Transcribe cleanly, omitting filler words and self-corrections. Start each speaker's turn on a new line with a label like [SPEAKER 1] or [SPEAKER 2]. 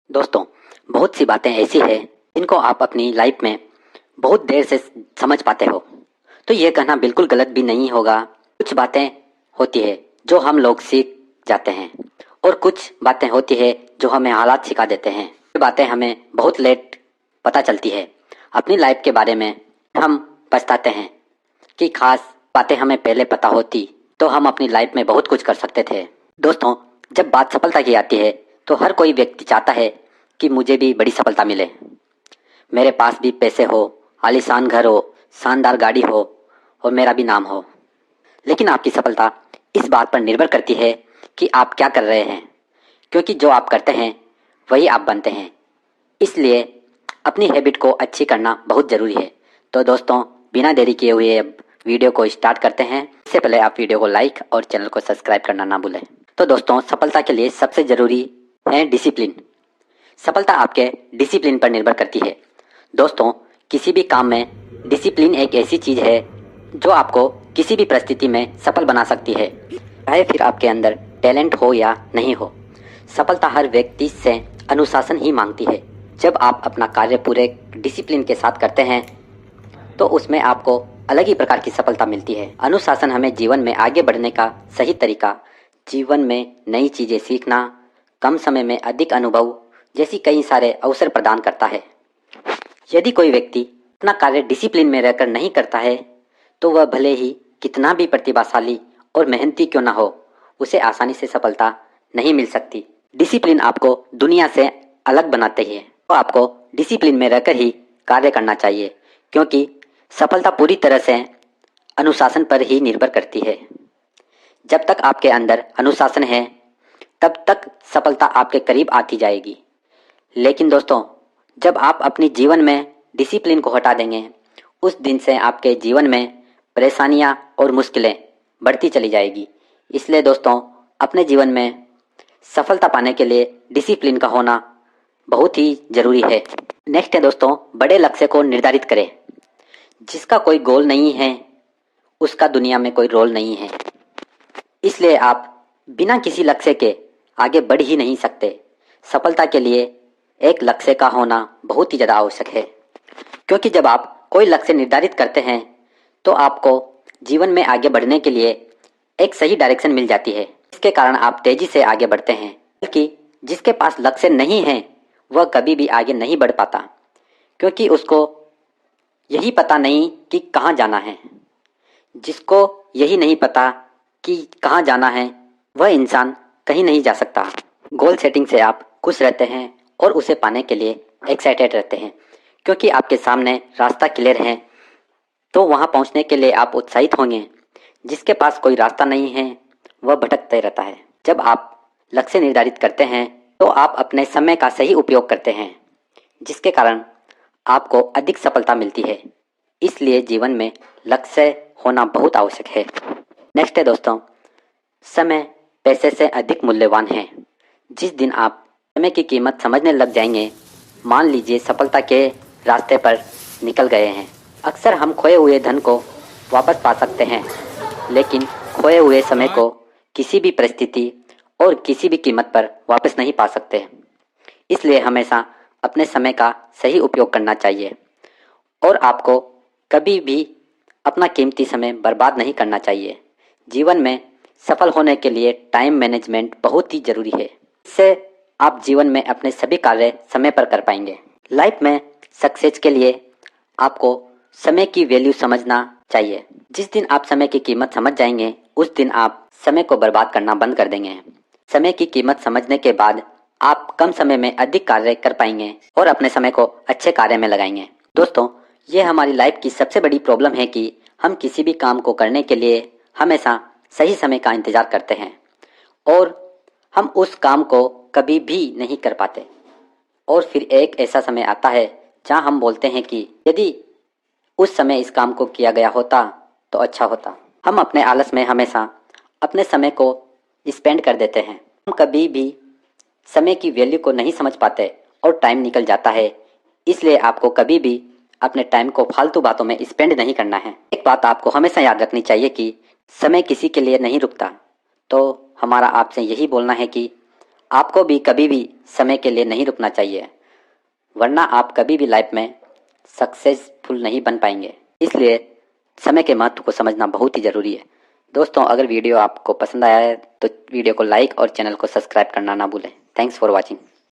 [SPEAKER 1] दोस्तों, बहुत सी बातें ऐसी है जिनको आप अपनी लाइफ में बहुत देर से समझ पाते हो। तो ये कहना बिल्कुल गलत भी नहीं होगा। कुछ बातें होती है जो हम लोग सीख जाते हैं और कुछ बातें होती है जो हमें हालात सिखा देते हैं। ये बातें हमें बहुत लेट पता चलती है। अपनी लाइफ के बारे में हम पछताते हैं कि खास बातें हमें पहले पता होती तो हम अपनी लाइफ में बहुत कुछ कर सकते थे। दोस्तों, जब बात सफलता की आती है तो हर कोई व्यक्ति चाहता है कि मुझे भी बड़ी सफलता मिले, मेरे पास भी पैसे हो, आलीशान घर हो, शानदार गाड़ी हो और मेरा भी नाम हो। लेकिन आपकी सफलता इस बात पर निर्भर करती है कि आप क्या कर रहे हैं, क्योंकि जो आप करते हैं वही आप बनते हैं। इसलिए अपनी हैबिट को अच्छी करना बहुत ज़रूरी है। तो दोस्तों, बिना देरी किए हुए अब वीडियो को स्टार्ट करते हैं। इससे पहले आप वीडियो को लाइक और चैनल को सब्सक्राइब करना ना भूलें। तो दोस्तों, सफलता के लिए सबसे ज़रूरी है डिसिप्लिन। सफलता आपके डिसिप्लिन पर निर्भर करती है। दोस्तों, किसी भी काम में डिसिप्लिन एक ऐसी चीज़ है जो आपको किसी भी परिस्थिति में सफल बना सकती है, चाहे फिर आपके अंदर टैलेंट हो या नहीं हो। सफलता हर व्यक्ति से अनुशासन ही मांगती है। जब आप अपना कार्य पूरे डिसिप्लिन के साथ करते हैं तो उसमें आपको अलग ही प्रकार की सफलता मिलती है। अनुशासन हमें जीवन में आगे बढ़ने का सही तरीका, जीवन में नई चीज़ें सीखना, कम समय में अधिक अनुभव जैसी कई सारे अवसर प्रदान करता है। यदि कोई व्यक्ति अपना कार्य डिसिप्लिन में रहकर नहीं करता है तो वह भले ही कितना भी प्रतिभाशाली और मेहनती क्यों ना हो, उसे आसानी से सफलता नहीं मिल सकती। डिसिप्लिन आपको दुनिया से अलग बनाते हैं, तो आपको डिसिप्लिन में रहकर ही कार्य करना चाहिए, क्योंकि सफलता पूरी तरह से अनुशासन पर ही निर्भर करती है। जब तक आपके अंदर अनुशासन है तब तक सफलता आपके करीब आती जाएगी। लेकिन दोस्तों, जब आप अपने जीवन में डिसिप्लिन को हटा देंगे, उस दिन से आपके जीवन में परेशानियां और मुश्किलें बढ़ती चली जाएगी। इसलिए दोस्तों, अपने जीवन में सफलता पाने के लिए डिसिप्लिन का होना बहुत ही ज़रूरी है। नेक्स्ट है दोस्तों, बड़े लक्ष्य को निर्धारित करें। जिसका कोई गोल नहीं है उसका दुनिया में कोई रोल नहीं है। इसलिए आप बिना किसी लक्ष्य के आगे बढ़ ही नहीं सकते। सफलता के लिए एक लक्ष्य का होना बहुत ही ज़्यादा आवश्यक है, क्योंकि जब आप कोई लक्ष्य निर्धारित करते हैं तो आपको जीवन में आगे बढ़ने के लिए एक सही डायरेक्शन मिल जाती है। इसके कारण आप तेज़ी से आगे बढ़ते हैं। बल्कि जिसके पास लक्ष्य नहीं है वह कभी भी आगे नहीं बढ़ पाता, क्योंकि उसको यही पता नहीं कि कहाँ जाना है। जिसको यही नहीं पता कि कहाँ जाना है वह इंसान कहीं नहीं जा सकता। गोल सेटिंग से आप खुश रहते हैं और उसे पाने के लिए एक्साइटेड रहते हैं, क्योंकि आपके सामने रास्ता क्लियर है तो वहाँ पहुँचने के लिए आप उत्साहित होंगे। जिसके पास कोई रास्ता नहीं है वह भटकते रहता है। जब आप लक्ष्य निर्धारित करते हैं तो आप अपने समय का सही उपयोग करते हैं, जिसके कारण आपको अधिक सफलता मिलती है। इसलिए जीवन में लक्ष्य होना बहुत आवश्यक है। नेक्स्ट है दोस्तों, समय पैसे से अधिक मूल्यवान है। जिस दिन आप समय की कीमत समझने लग जाएंगे, मान लीजिए सफलता के रास्ते पर निकल गए हैं। अक्सर हम खोए हुए धन को वापस पा सकते हैं, लेकिन खोए हुए समय को किसी भी परिस्थिति और किसी भी कीमत पर वापस नहीं पा सकते। इसलिए हमेशा अपने समय का सही उपयोग करना चाहिए और आपको कभी भी अपना कीमती समय बर्बाद नहीं करना चाहिए। जीवन में सफल होने के लिए टाइम मैनेजमेंट बहुत ही ज़रूरी है। इससे आप जीवन में अपने सभी कार्य समय पर कर पाएंगे। लाइफ में सक्सेस के लिए आपको समय की वैल्यू समझना चाहिए। जिस दिन आप समय की कीमत समझ जाएंगे, उस दिन आप समय को बर्बाद करना बंद कर देंगे। समय की कीमत समझने के बाद आप कम समय में अधिक कार्य कर पाएंगे और अपने समय को अच्छे कार्य में लगाएंगे। दोस्तों, ये हमारी लाइफ की सबसे बड़ी प्रॉब्लम है कि हम किसी भी काम को करने के लिए हमेशा सही समय का इंतज़ार करते हैं और हम उस काम को कभी भी नहीं कर पाते। और फिर एक ऐसा समय आता है जहाँ हम बोलते हैं कि यदि उस समय इस काम को किया गया होता तो अच्छा होता। हम अपने आलस में हमेशा अपने समय को स्पेंड कर देते हैं। हम कभी भी समय की वैल्यू को नहीं समझ पाते और टाइम निकल जाता है। इसलिए आपको कभी भी अपने टाइम को फालतू बातों में स्पेंड नहीं करना है। एक बात आपको हमेशा याद रखनी चाहिए कि समय किसी के लिए नहीं रुकता। तो हमारा आपसे यही बोलना है कि आपको भी कभी भी समय के लिए नहीं रुकना चाहिए, वरना आप कभी भी लाइफ में सक्सेसफुल नहीं बन पाएंगे। इसलिए समय के महत्व को समझना बहुत ही ज़रूरी है। दोस्तों, अगर वीडियो आपको पसंद आया है तो वीडियो को लाइक और चैनल को सब्सक्राइब करना ना भूलें। Thanks for watching.